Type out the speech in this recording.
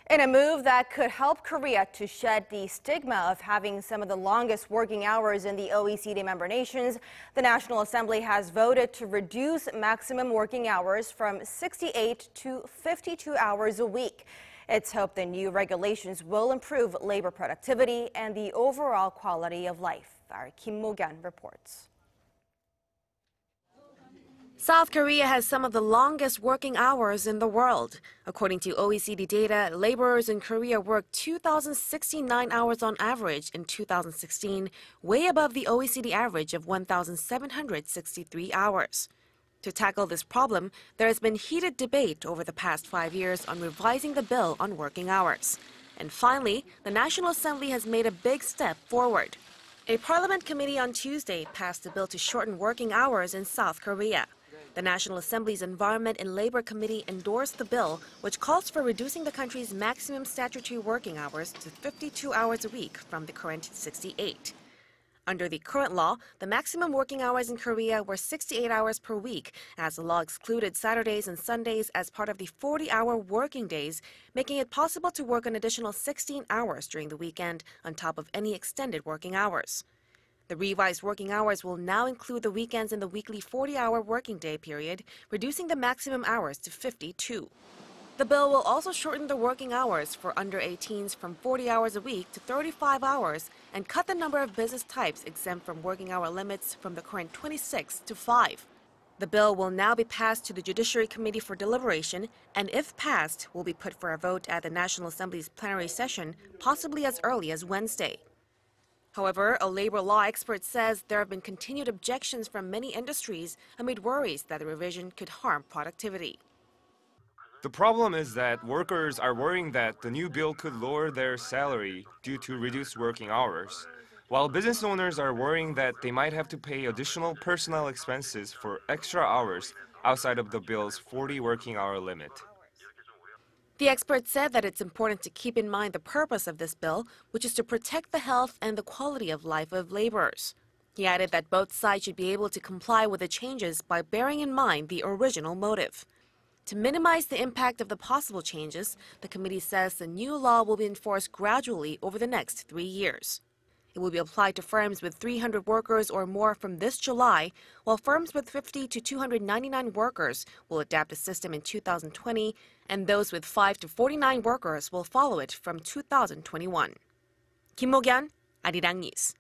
In a move that could help Korea to shed the stigma of having some of the longest working hours in the OECD member nations, the National Assembly has voted to reduce maximum working hours from 68 to 52 hours a week. It's hoped the new regulations will improve labor productivity and the overall quality of life. Our Mok-yeon reports. South Korea has some of the longest working hours in the world. According to OECD data, laborers in Korea worked 2,069 hours on average in 2016, way above the OECD average of 1,763 hours. To tackle this problem, there has been heated debate over the past 5 years on revising the bill on working hours. And finally, the National Assembly has made a big step forward. A parliament committee on Tuesday passed a bill to shorten working hours in South Korea. The National Assembly's Environment and Labor Committee endorsed the bill, which calls for reducing the country's maximum statutory working hours to 52 hours a week from the current 68. Under the current law, the maximum working hours in Korea were 68 hours per week, as the law excluded Saturdays and Sundays as part of the 40-hour working days, making it possible to work an additional 16 hours during the weekend on top of any extended working hours. The revised working hours will now include the weekends in the weekly 40-hour working day period, reducing the maximum hours to 52. The bill will also shorten the working hours for under 18s from 40 hours a week to 35 hours and cut the number of business types exempt from working hour limits from the current 26 to 5. The bill will now be passed to the Judiciary Committee for deliberation and, if passed, will be put for a vote at the National Assembly's plenary session, possibly as early as Wednesday. However, a labor law expert says there have been continued objections from many industries amid worries that the revision could harm productivity. The problem is that workers are worrying that the new bill could lower their salary due to reduced working hours, while business owners are worrying that they might have to pay additional personnel expenses for extra hours outside of the bill's 40 working hour limit. The expert said that it's important to keep in mind the purpose of this bill, which is to protect the health and the quality of life of laborers. He added that both sides should be able to comply with the changes by bearing in mind the original motive. To minimize the impact of the possible changes, the committee says the new law will be enforced gradually over the next 3 years. It will be applied to firms with 300 workers or more from this July, while firms with 50 to 299 workers will adapt the system in 2020, and those with 5 to 49 workers will follow it from 2021. Mok-yeon, Arirang News.